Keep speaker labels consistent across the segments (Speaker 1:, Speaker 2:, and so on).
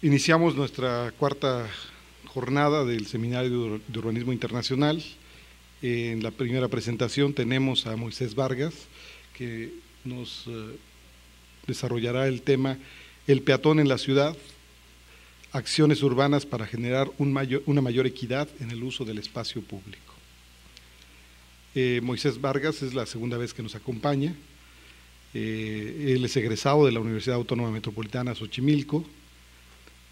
Speaker 1: Iniciamos nuestra cuarta jornada del Seminario de Urbanismo Internacional. En la primera presentación tenemos a Moisés Vargas, que nos desarrollará el tema El peatón en la ciudad, acciones urbanas para generar una mayor equidad en el uso del espacio público. Moisés Vargas es la segunda vez que nos acompaña. Él es egresado de la Universidad Autónoma Metropolitana Xochimilco,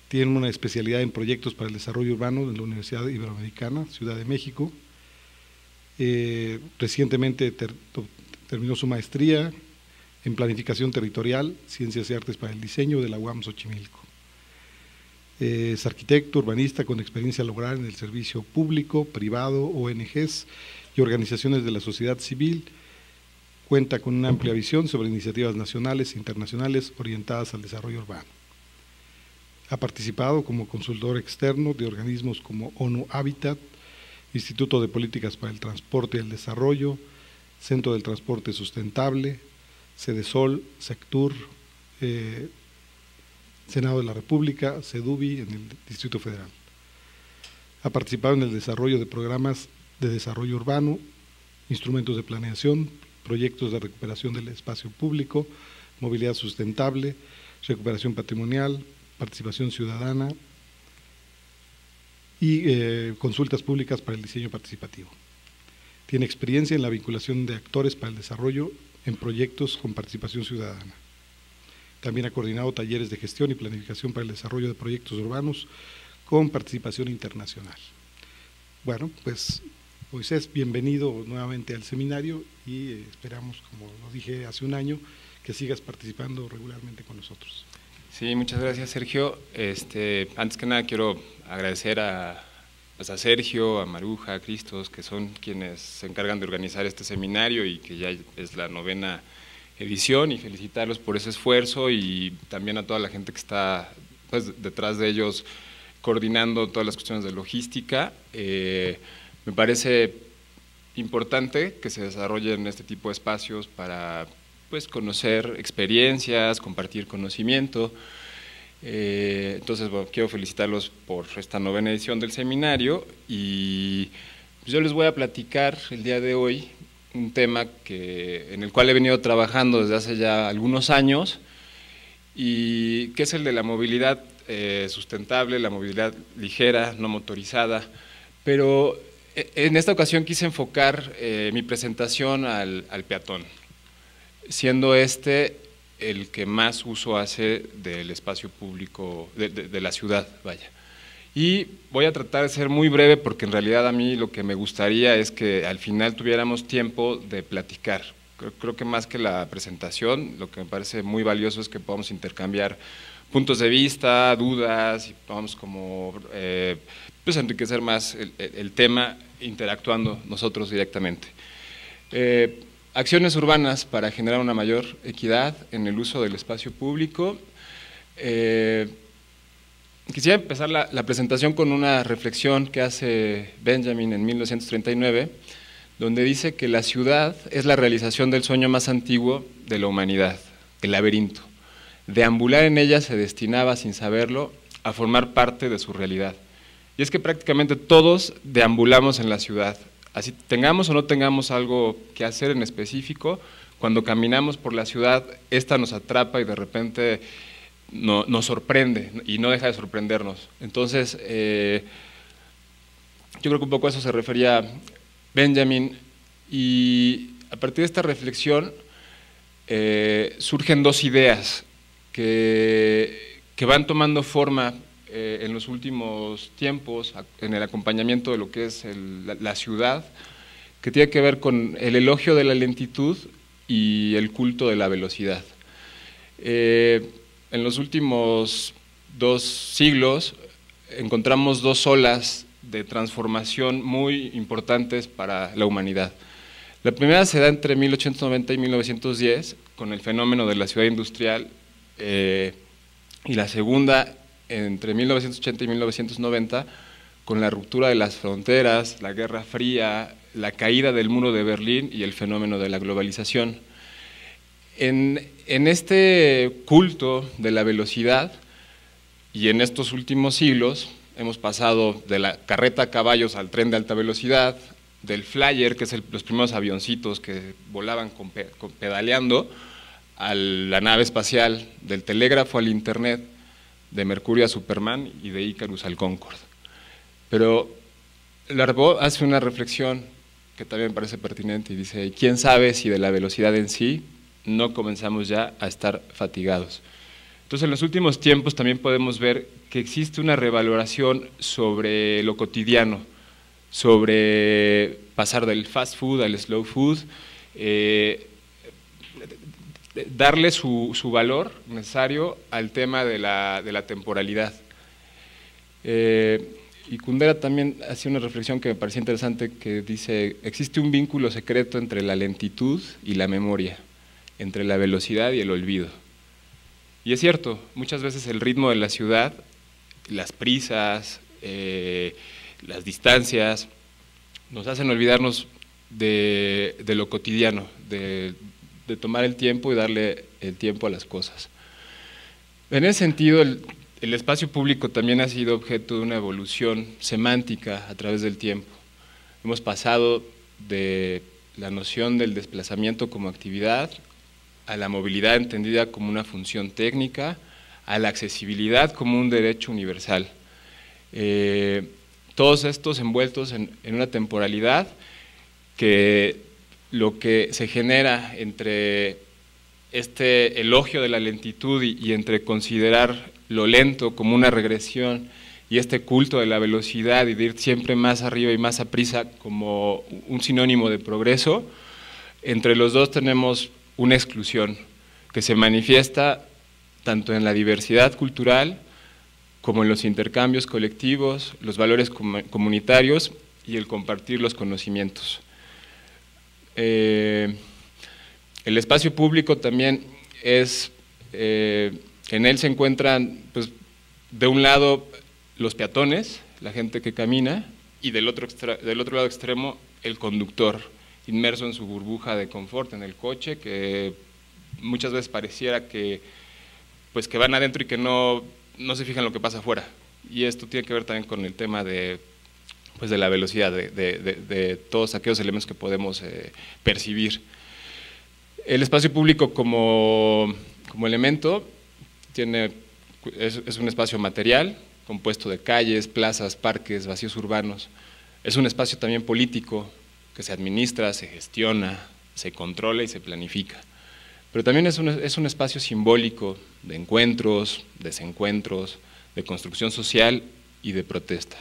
Speaker 1: tiene una especialidad en proyectos para el desarrollo urbano de la Universidad Iberoamericana, Ciudad de México. Recientemente terminó su maestría en Planificación Territorial, Ciencias y Artes para el Diseño de la UAM Xochimilco. Es arquitecto, urbanista con experiencia laboral en el servicio público, privado, ONGs y organizaciones de la sociedad civil. Cuenta con una amplia visión sobre iniciativas nacionales e internacionales orientadas al desarrollo urbano. Ha participado como consultor externo de organismos como ONU Habitat, Instituto de Políticas para el Transporte y el Desarrollo, Centro del Transporte Sustentable, Cedesol, Sectur, Senado de la República, CEDUBI en el Distrito Federal. Ha participado en el desarrollo de programas de desarrollo urbano, instrumentos de planeación, proyectos de recuperación del espacio público, movilidad sustentable, recuperación patrimonial, participación ciudadana y consultas públicas para el diseño participativo. Tiene experiencia en la vinculación de actores para el desarrollo en proyectos con participación ciudadana. También ha coordinado talleres de gestión y planificación para el desarrollo de proyectos urbanos con participación internacional. Bueno, pues Moisés, bienvenido nuevamente al seminario y esperamos, como lo dije hace un año, que sigas participando regularmente con nosotros.
Speaker 2: Sí, muchas gracias, Sergio. Antes que nada quiero agradecer a Sergio, a Maruja, a Cristos, que son quienes se encargan de organizar este seminario y que ya es la 9ª edición, y felicitarlos por ese esfuerzo, y también a toda la gente que está pues, detrás de ellos coordinando todas las cuestiones de logística. Me parece importante que se desarrollen este tipo de espacios para pues conocer experiencias, compartir conocimiento. Entonces, bueno, quiero felicitarlos por esta 9ª edición del seminario, y pues yo les voy a platicar el día de hoy un tema en el cual he venido trabajando desde hace ya algunos años, y que es el de la movilidad sustentable, la movilidad ligera, no motorizada, pero en esta ocasión quise enfocar mi presentación al peatón, siendo el que más uso hace del espacio público de la ciudad, vaya. Y voy a tratar de ser muy breve, porque en realidad a mí lo que me gustaría es que al final tuviéramos tiempo de platicar. Creo que más que la presentación, lo que me parece muy valioso es que podamos intercambiar puntos de vista, dudas, y podamos como pues enriquecer más el tema interactuando nosotros directamente. Acciones urbanas para generar una mayor equidad en el uso del espacio público. Quisiera empezar la presentación con una reflexión que hace Benjamin en 1939, donde dice que la ciudad es la realización del sueño más antiguo de la humanidad, el laberinto. Deambular en ella se destinaba, sin saberlo, a formar parte de su realidad. Y es que prácticamente todos deambulamos en la ciudad. Así tengamos o no tengamos algo que hacer en específico, cuando caminamos por la ciudad, esta nos atrapa y de repente nos sorprende, y no deja de sorprendernos. Entonces, yo creo que un poco a eso se refería Benjamin, y a partir de esta reflexión surgen dos ideas que van tomando forma en los últimos tiempos en el acompañamiento de lo que es la ciudad, que tiene que ver con el elogio de la lentitud y el culto de la velocidad. En los últimos 2 siglos encontramos 2 olas de transformación muy importantes para la humanidad. La primera se da entre 1890 y 1910 con el fenómeno de la ciudad industrial, y la segunda entre 1980 y 1990 con la ruptura de las fronteras, la Guerra Fría, la caída del muro de Berlín y el fenómeno de la globalización. En este culto de la velocidad Y en estos últimos siglos hemos pasado de la carreta a caballos al tren de alta velocidad, del flyer, que es los primeros avioncitos que volaban pedaleando, a la nave espacial, del telégrafo al internet, de Mercurio a Superman y de Icarus al Concorde. Pero Larbeau hace una reflexión que también me parece pertinente y dice, ¿quién sabe si de la velocidad en sí no comenzamos ya a estar fatigados? Entonces, en los últimos tiempos también podemos ver que existe una revaloración sobre lo cotidiano, sobre pasar del fast food al slow food, darle su valor necesario al tema de la temporalidad. Y Kundera también hacía una reflexión que me parecía interesante, que dice, existe un vínculo secreto entre la lentitud y la memoria, entre la velocidad y el olvido. Y es cierto, muchas veces el ritmo de la ciudad, las prisas, las distancias, nos hacen olvidarnos de lo cotidiano, de tomar el tiempo y darle el tiempo a las cosas. En ese sentido, el espacio público también ha sido objeto de una evolución semántica a través del tiempo. Hemos pasado de la noción del desplazamiento como actividad a la movilidad entendida como una función técnica, a la accesibilidad como un derecho universal. Todos estos envueltos en una temporalidad que lo que se genera entre este elogio de la lentitud y entre considerar lo lento como una regresión y este culto de la velocidad y de ir siempre más arriba y más a prisa como un sinónimo de progreso, entre los dos tenemos una exclusión que se manifiesta tanto en la diversidad cultural como en los intercambios colectivos, los valores comunitarios y el compartir los conocimientos. El espacio público también es, en él se encuentran, pues, de un lado los peatones, la gente que camina, y del otro lado extremo el conductor, inmerso en su burbuja de confort en el coche, que muchas veces pareciera que, pues, que van adentro y que no se fijan lo que pasa afuera. Y esto tiene que ver también con el tema de, pues, de la velocidad, de todos aquellos elementos que podemos percibir. El espacio público como elemento es un espacio material, compuesto de calles, plazas, parques, vacíos urbanos. Es un espacio también político, que se administra, se gestiona, se controla y se planifica. Pero también es un espacio simbólico de encuentros, desencuentros, de construcción social y de protesta.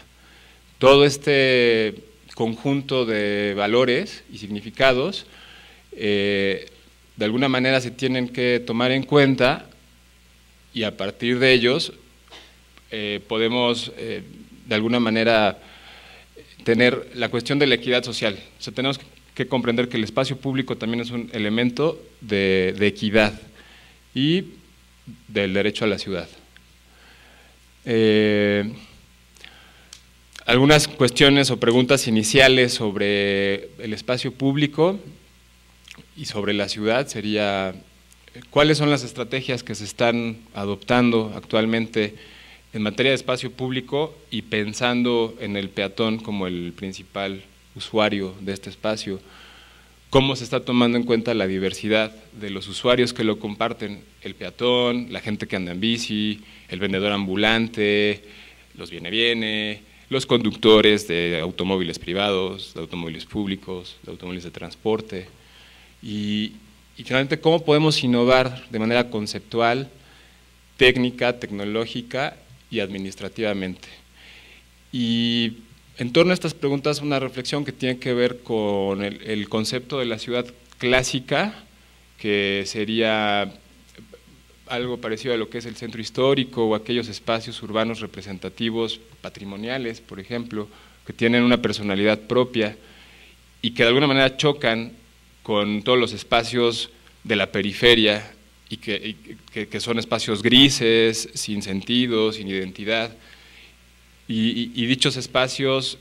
Speaker 2: Todo este conjunto de valores y significados de alguna manera se tienen que tomar en cuenta y a partir de ellos podemos de alguna manera tener la cuestión de la equidad social. O sea, tenemos que comprender que el espacio público también es un elemento de equidad y del derecho a la ciudad. Algunas cuestiones o preguntas iniciales sobre el espacio público y sobre la ciudad sería, ¿cuáles son las estrategias que se están adoptando actualmente en materia de espacio público y pensando en el peatón como el principal usuario de este espacio? ¿Cómo se está tomando en cuenta la diversidad de los usuarios que lo comparten? El peatón, la gente que anda en bici, el vendedor ambulante, los viene-viene, los conductores de automóviles privados, de automóviles públicos, de automóviles de transporte. Y finalmente, ¿cómo podemos innovar de manera conceptual, técnica, tecnológica y administrativamente? Y en torno a estas preguntas, una reflexión que tiene que ver con el concepto de la ciudad clásica, que sería algo parecido a lo que es el centro histórico o aquellos espacios urbanos representativos patrimoniales, por ejemplo, que tienen una personalidad propia y que de alguna manera chocan con todos los espacios de la periferia y que son espacios grises, sin sentido, sin identidad. Y dichos espacios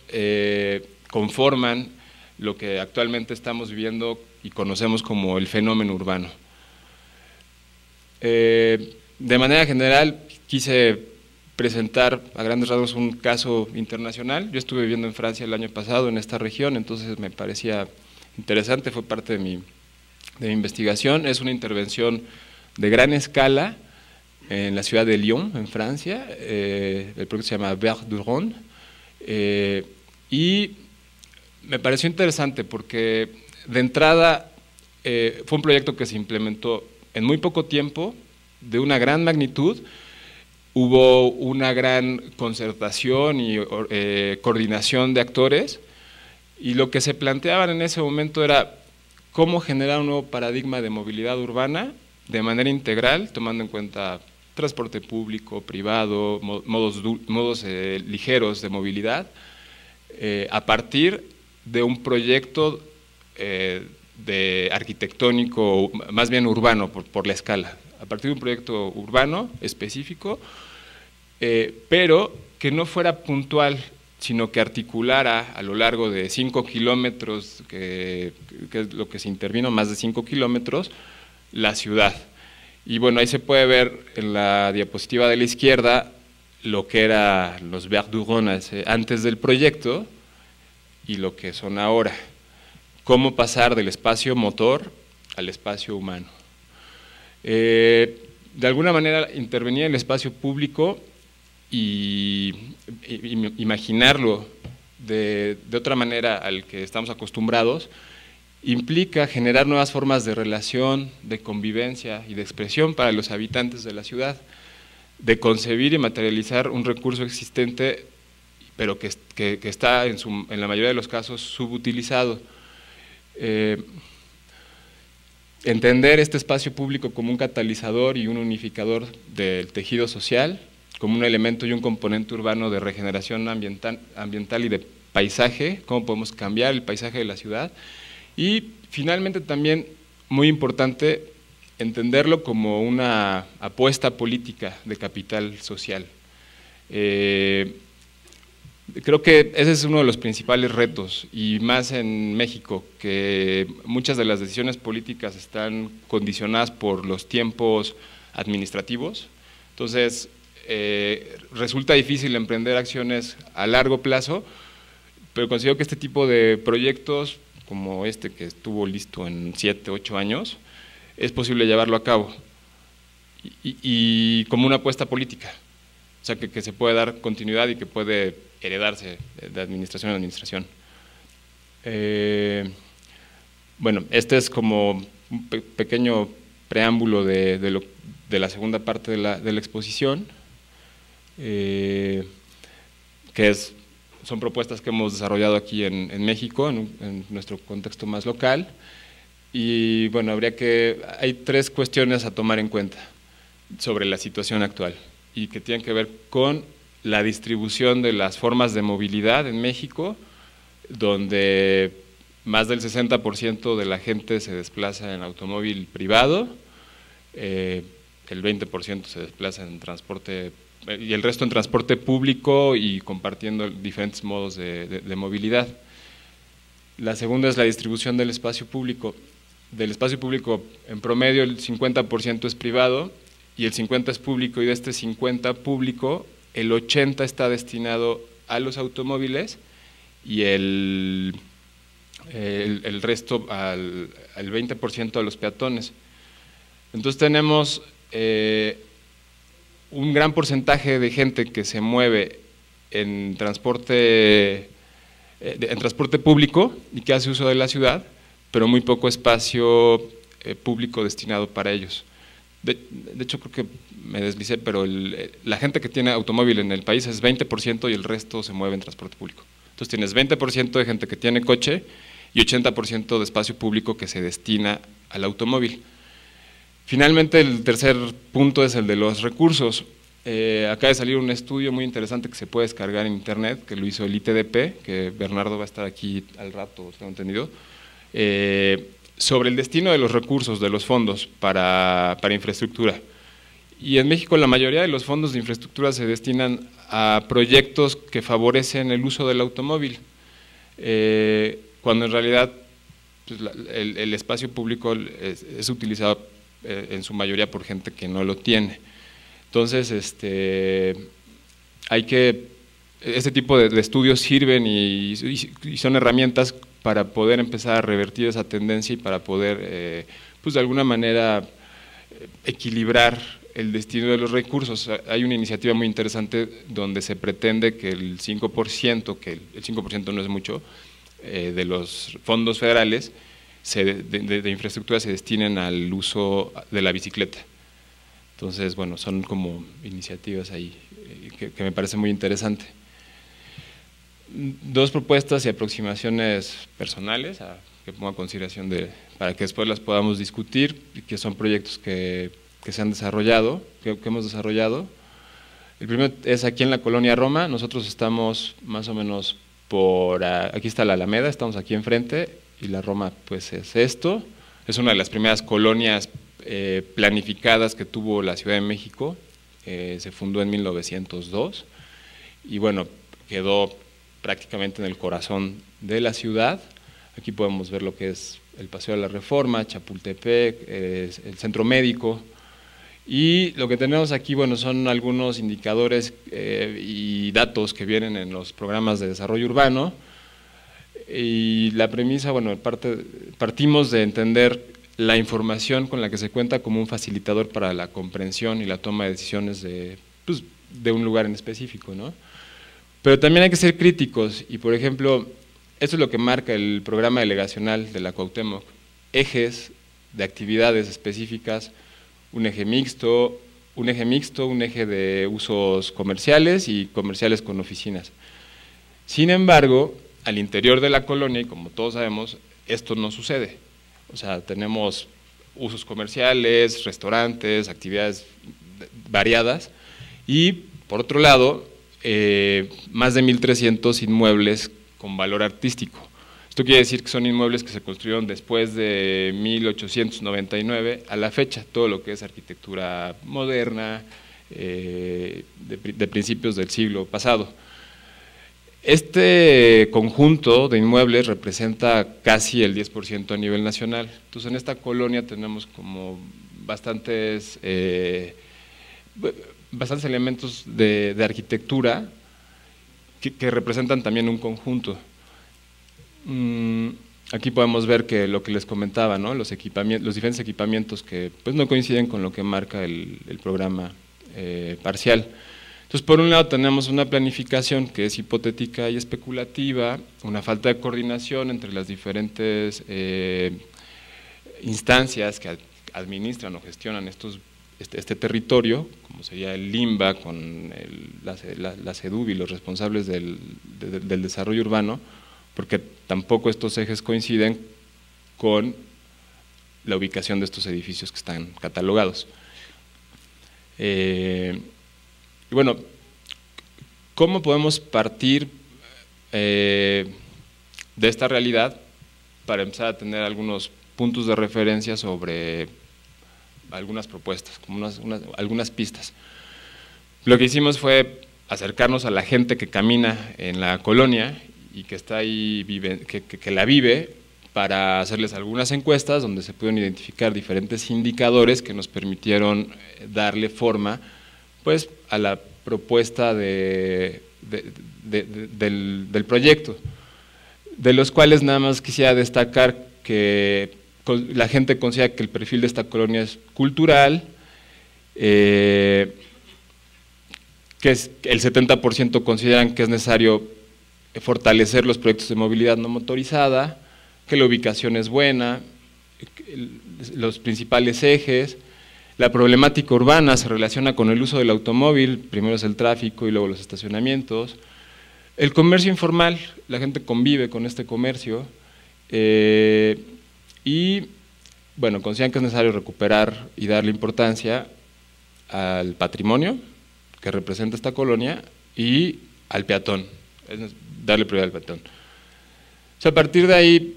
Speaker 2: conforman lo que actualmente estamos viviendo y conocemos como el fenómeno urbano. De manera general, quise presentar a grandes rasgos un caso internacional. Yo estuve viviendo en Francia el año pasado, en esta región, entonces me parecía interesante, fue parte de mi investigación. Es una intervención de gran escala en la ciudad de Lyon, en Francia. El proyecto se llama Vert du Rhône, y me pareció interesante porque de entrada fue un proyecto que se implementó en muy poco tiempo, de una gran magnitud. Hubo una gran concertación y coordinación de actores, y lo que se planteaban en ese momento era cómo generar un nuevo paradigma de movilidad urbana de manera integral, tomando en cuenta transporte público, privado, modos ligeros de movilidad, a partir de un proyecto de arquitectónico, más bien urbano por la escala, a partir de un proyecto urbano específico, pero que no fuera puntual, sino que articulara a lo largo de 5 kilómetros, que es lo que se intervino, más de 5 kilómetros, la ciudad. Y bueno, ahí se puede ver en la diapositiva de la izquierda lo que eran los Vert du Rhône antes del proyecto y lo que son ahora. Cómo pasar del espacio motor al espacio humano. De alguna manera intervenía en el espacio público y imaginarlo de otra manera al que estamos acostumbrados implica generar nuevas formas de relación, de convivencia y de expresión para los habitantes de la ciudad, de concebir y materializar un recurso existente, pero que está en la mayoría de los casos subutilizado. Entender este espacio público como un catalizador y un unificador del tejido social, como un elemento y un componente urbano de regeneración ambiental y de paisaje, cómo podemos cambiar el paisaje de la ciudad, y finalmente también, muy importante, entenderlo como una apuesta política de capital social. Creo que ese es uno de los principales retos, y más en México, que muchas de las decisiones políticas están condicionadas por los tiempos administrativos. Entonces, resulta difícil emprender acciones a largo plazo, pero considero que este tipo de proyectos, como este que estuvo listo en 7, 8 años, es posible llevarlo a cabo, y como una apuesta política, o sea, que se puede dar continuidad y que puede heredarse de administración a administración. Bueno, este es como un pequeño preámbulo de la segunda parte de la exposición, que son propuestas que hemos desarrollado aquí en México, en nuestro contexto más local. Y bueno, hay 3 cuestiones a tomar en cuenta sobre la situación actual, y que tienen que ver con la distribución de las formas de movilidad en México, donde más del 60% de la gente se desplaza en automóvil privado, el 20% se desplaza en transporte, y el resto en transporte público y compartiendo diferentes modos de movilidad. La segunda es la distribución del espacio público. Del espacio público, en promedio, el 50% es privado y el 50% es público, y de este 50% público, el 80% está destinado a los automóviles y el resto, al 20%, a los peatones. Entonces tenemos un gran porcentaje de gente que se mueve en transporte público y que hace uso de la ciudad, pero muy poco espacio público destinado para ellos. De hecho, creo que me deslicé, pero la gente que tiene automóvil en el país es 20% y el resto se mueve en transporte público. Entonces tienes 20% de gente que tiene coche y 80% de espacio público que se destina al automóvil. Finalmente, el tercer punto es el de los recursos. Acaba de salir un estudio muy interesante que se puede descargar en internet, que lo hizo el ITDP, que Bernardo va a estar aquí al rato, tengo entendido, sobre el destino de los recursos, de los fondos para infraestructura. Y en México la mayoría de los fondos de infraestructura se destinan a proyectos que favorecen el uso del automóvil, cuando en realidad pues, el espacio público es utilizado en su mayoría por gente que no lo tiene. Entonces, este tipo de estudios sirven y son herramientas para poder empezar a revertir esa tendencia y para poder, pues de alguna manera, equilibrar el destino de los recursos. Hay una iniciativa muy interesante donde se pretende que el 5%, que el 5% no es mucho, de los fondos federales de infraestructura se destinen al uso de la bicicleta. Entonces, bueno, son como iniciativas ahí que me parece muy interesante. Dos propuestas y aproximaciones personales que pongo a consideración para que después las podamos discutir, y que son proyectos que se han desarrollado, que hemos desarrollado. El primero es aquí en la colonia Roma. Nosotros estamos más o menos aquí está la Alameda, estamos aquí enfrente, y la Roma pues es esto. Es una de las primeras colonias planificadas que tuvo la Ciudad de México. Se fundó en 1902 y bueno, quedó prácticamente en el corazón de la ciudad. Aquí podemos ver lo que es el Paseo de la Reforma, Chapultepec, el Centro Médico, y lo que tenemos aquí, bueno, son algunos indicadores y datos que vienen en los programas de desarrollo urbano, y la premisa, bueno, partimos de entender la información con la que se cuenta como un facilitador para la comprensión y la toma de decisiones de un lugar en específico, ¿no? Pero también hay que ser críticos y, por ejemplo, esto es lo que marca el programa delegacional de la Cuauhtémoc: ejes de actividades específicas, un eje mixto, un eje de usos comerciales y comerciales con oficinas. Sin embargo, al interior de la colonia, y como todos sabemos, esto no sucede. O sea, tenemos usos comerciales, restaurantes, actividades variadas, y por otro lado, más de 1.300 inmuebles con valor artístico. Esto quiere decir que son inmuebles que se construyeron después de 1899 a la fecha, todo lo que es arquitectura moderna, de principios del siglo pasado. Este conjunto de inmuebles representa casi el 10% a nivel nacional. Entonces, en esta colonia tenemos como bastantes elementos de arquitectura que representan también un conjunto. Aquí podemos ver que lo que les comentaba, ¿no? Los diferentes equipamientos que pues no coinciden con lo que marca el programa parcial. Entonces, por un lado tenemos una planificación que es hipotética y especulativa, una falta de coordinación entre las diferentes instancias que administran o gestionan este territorio, como sería el LIMBA con la SEDUB y los responsables del desarrollo urbano, porque tampoco estos ejes coinciden con la ubicación de estos edificios que están catalogados. Y bueno, ¿cómo podemos partir de esta realidad para empezar a tener algunos puntos de referencia sobre algunas propuestas, como algunas pistas? Lo que hicimos fue acercarnos a la gente que camina en la colonia y que está ahí, que la vive, para hacerles algunas encuestas donde se pudieron identificar diferentes indicadores que nos permitieron darle forma pues a la propuesta del proyecto, de los cuales nada más quisiera destacar que la gente considera que el perfil de esta colonia es cultural, que el 70% consideran que es necesario fortalecer los proyectos de movilidad no motorizada, que la ubicación es buena, los principales ejes. La problemática urbana se relaciona con el uso del automóvil, primero es el tráfico y luego los estacionamientos. El comercio informal, la gente convive con este comercio, y bueno, consideran que es necesario recuperar y darle importancia al patrimonio que representa esta colonia y al peatón, es darle prioridad al peatón. O sea, a partir de ahí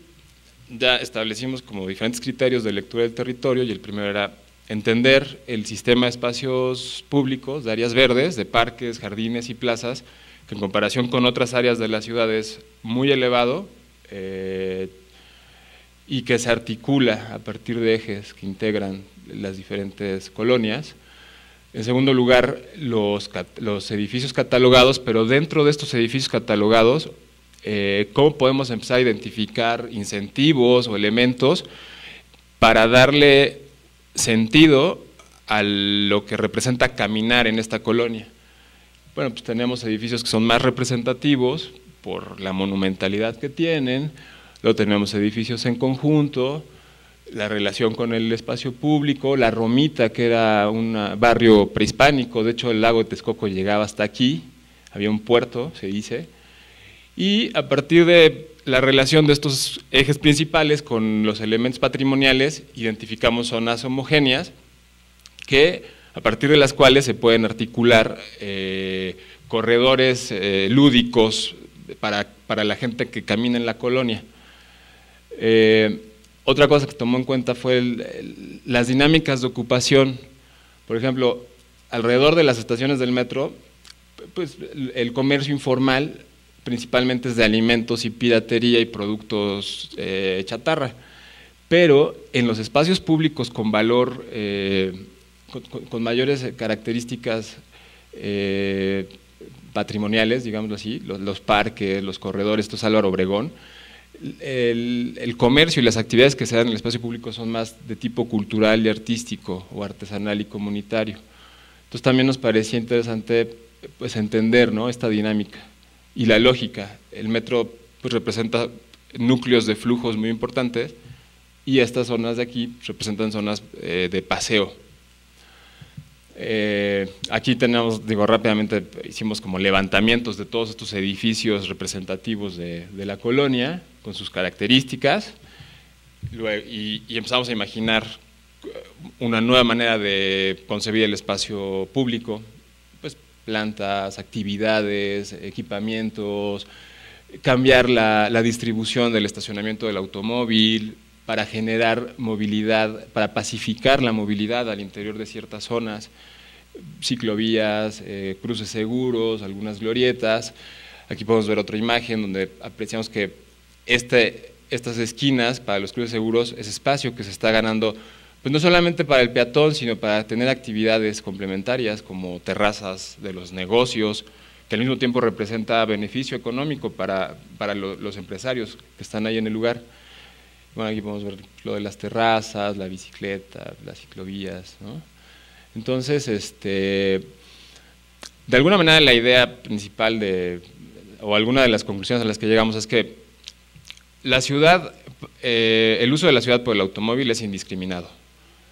Speaker 2: ya establecimos como diferentes criterios de lectura del territorio, y el primero era entender el sistema de espacios públicos, de áreas verdes, de parques, jardines y plazas, que en comparación con otras áreas de la ciudad es muy elevado, y que se articula a partir de ejes que integran las diferentes colonias. En segundo lugar, los edificios catalogados, pero dentro de estos edificios catalogados, ¿cómo podemos empezar a identificar incentivos o elementos para darle sentido a lo que representa caminar en esta colonia? Bueno, pues tenemos edificios que son más representativos por la monumentalidad que tienen, luego tenemos edificios en conjunto, la relación con el espacio público, la Romita, que era un barrio prehispánico, de hecho el lago de Texcoco llegaba hasta aquí, había un puerto, se dice, y a partir de la relación de estos ejes principales con los elementos patrimoniales, identificamos zonas homogéneas que a partir de las cuales se pueden articular corredores lúdicos para la gente que camina en la colonia. Otra cosa que tomó en cuenta fue las dinámicas de ocupación. Por ejemplo, alrededor de las estaciones del metro, pues el comercio informal principalmente es de alimentos y piratería y productos chatarra, pero en los espacios públicos con valor, con mayores características patrimoniales, digámoslo así, los parques, los corredores, esto es Álvaro Obregón, el comercio y las actividades que se dan en el espacio público son más de tipo cultural y artístico o artesanal y comunitario. Entonces también nos parecía interesante pues entender, ¿no?, esta dinámica y la lógica. El metro pues representa núcleos de flujos muy importantes y estas zonas de aquí representan zonas de paseo. Aquí tenemos, digo rápidamente, hicimos como levantamientos de todos estos edificios representativos de la colonia, con sus características, y empezamos a imaginar una nueva manera de concebir el espacio público, pues plantas, actividades, equipamientos, cambiar la distribución del estacionamiento del automóvil, para generar movilidad, para pacificar la movilidad al interior de ciertas zonas, ciclovías, cruces seguros, algunas glorietas. Aquí podemos ver otra imagen donde apreciamos que estas esquinas para los cruces seguros es espacio que se está ganando, pues no solamente para el peatón, sino para tener actividades complementarias como terrazas de los negocios, que al mismo tiempo representa beneficio económico para los empresarios que están ahí en el lugar. Bueno, aquí podemos ver lo de las terrazas, la bicicleta, las ciclovías, ¿no? Entonces, de alguna manera la idea principal o alguna de las conclusiones a las que llegamos es que la ciudad, el uso de la ciudad por el automóvil es indiscriminado.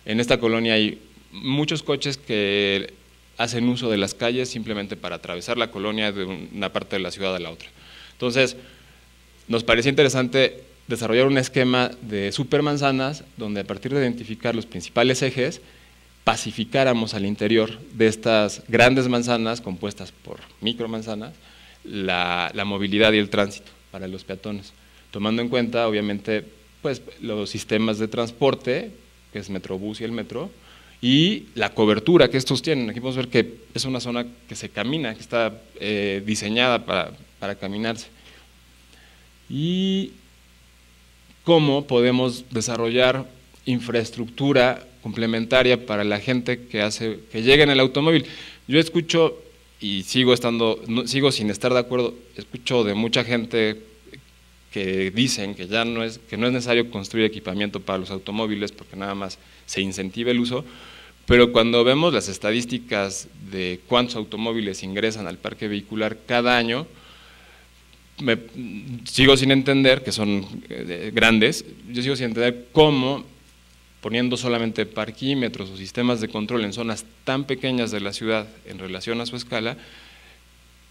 Speaker 2: En esta colonia hay muchos coches que hacen uso de las calles simplemente para atravesar la colonia de una parte de la ciudad a la otra. Entonces, nos parecía interesante desarrollar un esquema de supermanzanas donde a partir de identificar los principales ejes pacificáramos al interior de estas grandes manzanas compuestas por micromanzanas la movilidad y el tránsito para los peatones, tomando en cuenta obviamente pues los sistemas de transporte, que es Metrobús y el metro, y la cobertura que estos tienen. Aquí podemos ver que es una zona que se camina, que está diseñada para caminarse. Y cómo podemos desarrollar infraestructura complementaria para la gente que llega en el automóvil. Yo escucho, y sigo sin estar de acuerdo, escucho de mucha gente que dicen que no es necesario construir equipamiento para los automóviles porque nada más se incentiva el uso, pero cuando vemos las estadísticas de cuántos automóviles ingresan al parque vehicular cada año, sigo sin entender, que son grandes, yo sigo sin entender cómo, poniendo solamente parquímetros o sistemas de control en zonas tan pequeñas de la ciudad en relación a su escala,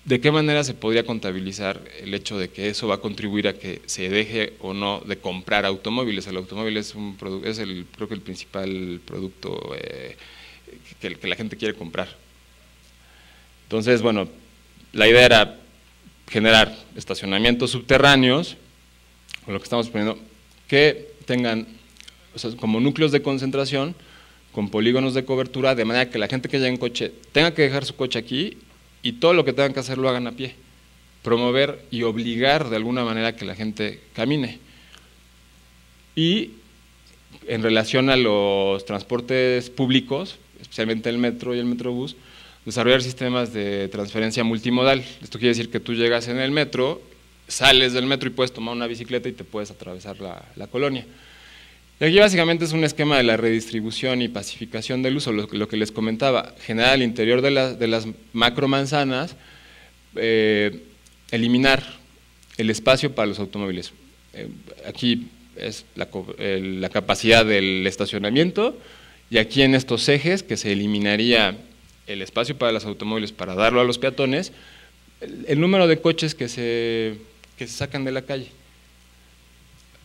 Speaker 2: de qué manera se podría contabilizar el hecho de que eso va a contribuir a que se deje o no de comprar automóviles. El automóvil es creo que el principal producto que la gente quiere comprar. Entonces, bueno, la idea era generar estacionamientos subterráneos, o lo que estamos poniendo, que tengan, o sea, como núcleos de concentración, con polígonos de cobertura, de manera que la gente que llega en coche tenga que dejar su coche aquí y todo lo que tengan que hacer lo hagan a pie. Promover y obligar de alguna manera que la gente camine. Y en relación a los transportes públicos, especialmente el metro y el metrobús, desarrollar sistemas de transferencia multimodal. Esto quiere decir que tú llegas en el metro, sales del metro y puedes tomar una bicicleta y te puedes atravesar la colonia. Y aquí básicamente es un esquema de la redistribución y pacificación del uso, lo que les comentaba, generar al interior de las macromanzanas, eliminar el espacio para los automóviles. Aquí es la capacidad del estacionamiento, y aquí en estos ejes que se eliminaría el espacio para los automóviles para darlo a los peatones, el número de coches que se sacan de la calle.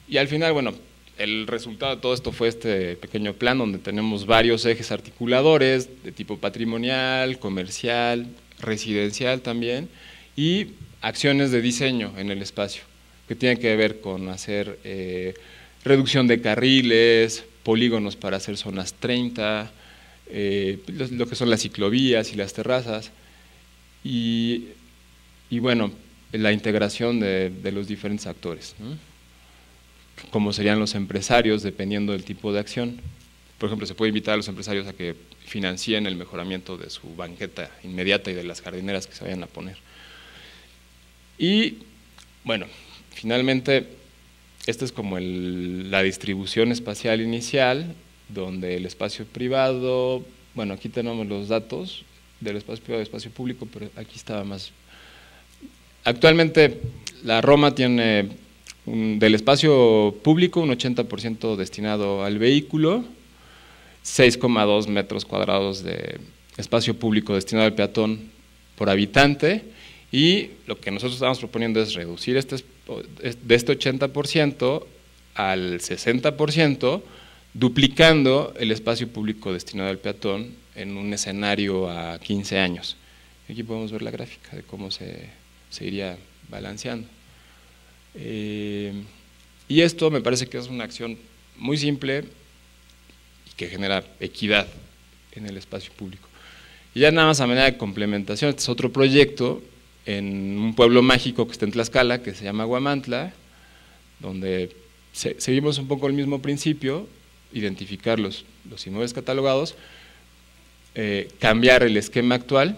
Speaker 2: Y al final, bueno, el resultado de todo esto fue este pequeño plan donde tenemos varios ejes articuladores de tipo patrimonial, comercial, residencial también, y acciones de diseño en el espacio, que tienen que ver con hacer reducción de carriles, polígonos para hacer zonas 30, lo que son las ciclovías y las terrazas, y bueno, la integración de los diferentes actores, ¿no? Como serían los empresarios, dependiendo del tipo de acción. Por ejemplo, se puede invitar a los empresarios a que financien el mejoramiento de su banqueta inmediata y de las jardineras que se vayan a poner. Y bueno, finalmente, esta es como la distribución espacial inicial, donde el espacio privado, bueno, aquí tenemos los datos del espacio privado y espacio público, pero aquí estaba más. Actualmente la Roma tiene del espacio público un 80% destinado al vehículo, 6,2 metros cuadrados de espacio público destinado al peatón por habitante, y lo que nosotros estamos proponiendo es reducir de este 80% al 60%, duplicando el espacio público destinado al peatón en un escenario a 15 años. Aquí podemos ver la gráfica de cómo se iría balanceando. Y esto me parece que es una acción muy simple y que genera equidad en el espacio público. Y ya nada más a manera de complementación, este es otro proyecto en un pueblo mágico que está en Tlaxcala, que se llama Huamantla, donde seguimos un poco el mismo principio, identificar los inmuebles catalogados, cambiar el esquema actual,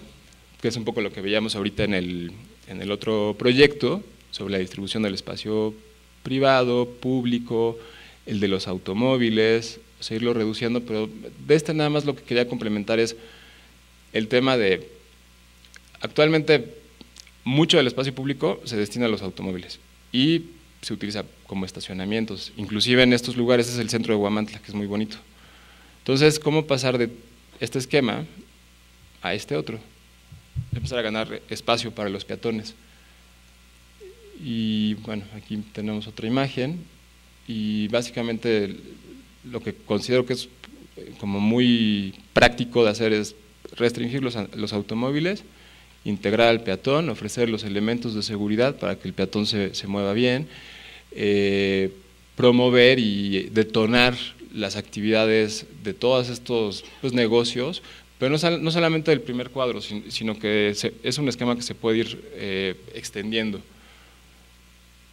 Speaker 2: que es un poco lo que veíamos ahorita en el otro proyecto, sobre la distribución del espacio privado, público, el de los automóviles, seguirlo reduciendo, pero de este nada más lo que quería complementar es el tema de, actualmente mucho del espacio público se destina a los automóviles y se utiliza como estacionamientos, inclusive en estos lugares es el centro de Huamantla, que es muy bonito. Entonces, ¿cómo pasar de este esquema a este otro? Empezar a ganar espacio para los peatones. Y bueno, aquí tenemos otra imagen, y básicamente lo que considero que es como muy práctico de hacer es restringir los automóviles, integrar al peatón, ofrecer los elementos de seguridad para que el peatón se mueva bien, promover y detonar las actividades de todos estos negocios, pero no solamente del primer cuadro, sino que es un esquema que se puede ir extendiendo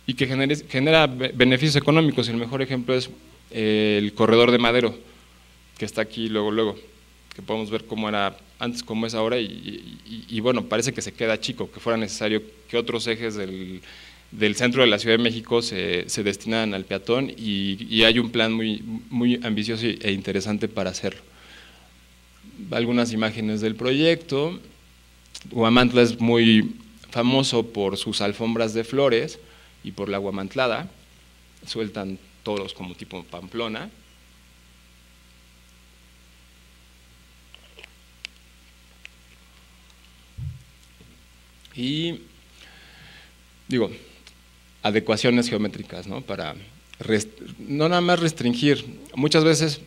Speaker 2: y que genera beneficios económicos. El mejor ejemplo es el corredor de Madero, que está aquí luego, que podemos ver cómo era antes, cómo es ahora, y bueno, parece que se queda chico, que fuera necesario que otros ejes del centro de la Ciudad de México se destinaran al peatón, y hay un plan muy ambicioso e interesante para hacerlo. Algunas imágenes del proyecto. Huamantla es muy famoso por sus alfombras de flores y por la huamantlada, sueltan toros como tipo Pamplona. Y digo, adecuaciones geométricas, ¿no? Para no nada más restringir. Muchas veces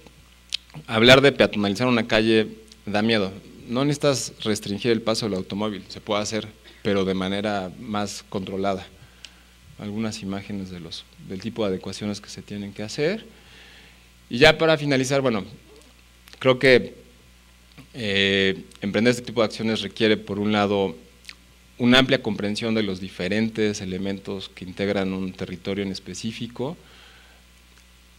Speaker 2: hablar de peatonalizar una calle da miedo. No necesitas restringir el paso del automóvil, se puede hacer, pero de manera más controlada. Algunas imágenes del tipo de adecuaciones que se tienen que hacer. Y ya para finalizar, bueno, creo que emprender este tipo de acciones requiere, por un lado, una amplia comprensión de los diferentes elementos que integran un territorio en específico,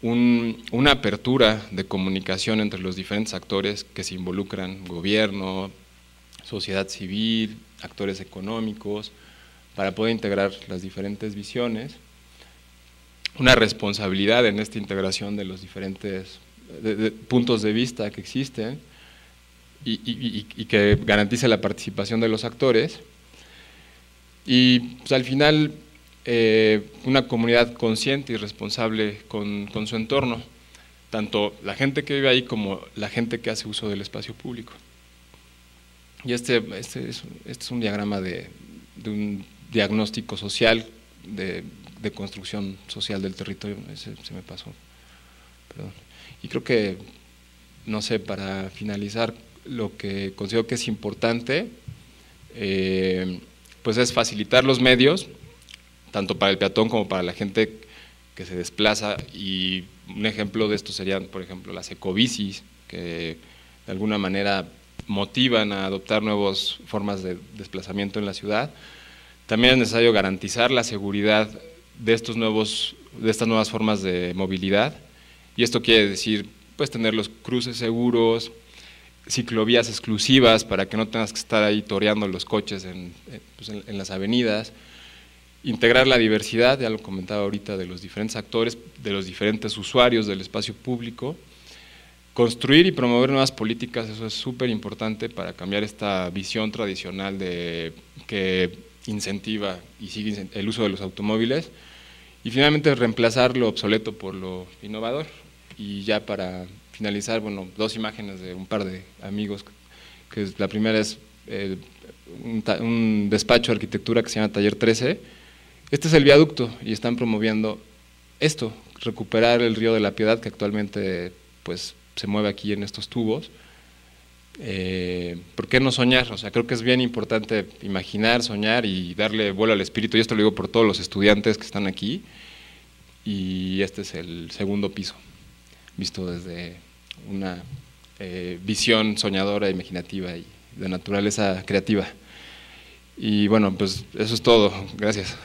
Speaker 2: una apertura de comunicación entre los diferentes actores que se involucran, gobierno, sociedad civil, actores económicos, para poder integrar las diferentes visiones, una responsabilidad en esta integración de los diferentes puntos de vista que existen y que garantice la participación de los actores, y pues, al final una comunidad consciente y responsable con su entorno, tanto la gente que vive ahí como la gente que hace uso del espacio público. Y este es un diagrama de un diagnóstico social, de construcción social del territorio. Se me pasó, perdón. Y creo que, no sé, para finalizar, lo que considero que es importante, pues es facilitar los medios, tanto para el peatón como para la gente que se desplaza, y un ejemplo de esto serían, por ejemplo, las ecobicis, que de alguna manera motivan a adoptar nuevas formas de desplazamiento en la ciudad. También es necesario garantizar la seguridad de estas nuevas formas de movilidad, y esto quiere decir pues tener los cruces seguros, ciclovías exclusivas para que no tengas que estar ahí toreando los coches en las avenidas, integrar la diversidad, ya lo comentaba ahorita, de los diferentes actores, de los diferentes usuarios del espacio público, construir y promover nuevas políticas. Eso es súper importante para cambiar esta visión tradicional que incentiva y sigue el uso de los automóviles, y finalmente reemplazar lo obsoleto por lo innovador. Y ya para finalizar, bueno, dos imágenes de un par de amigos, que la primera es un despacho de arquitectura que se llama Taller 13. Este es el viaducto y están promoviendo esto, recuperar el río de la Piedad, que actualmente pues se mueve aquí en estos tubos. ¿Por qué no soñar? O sea, creo que es bien importante imaginar, soñar y darle vuelo al espíritu, y esto lo digo por todos los estudiantes que están aquí. Y este es el segundo piso, visto desde una visión soñadora, imaginativa y de naturaleza creativa. Y bueno, pues eso es todo. Gracias.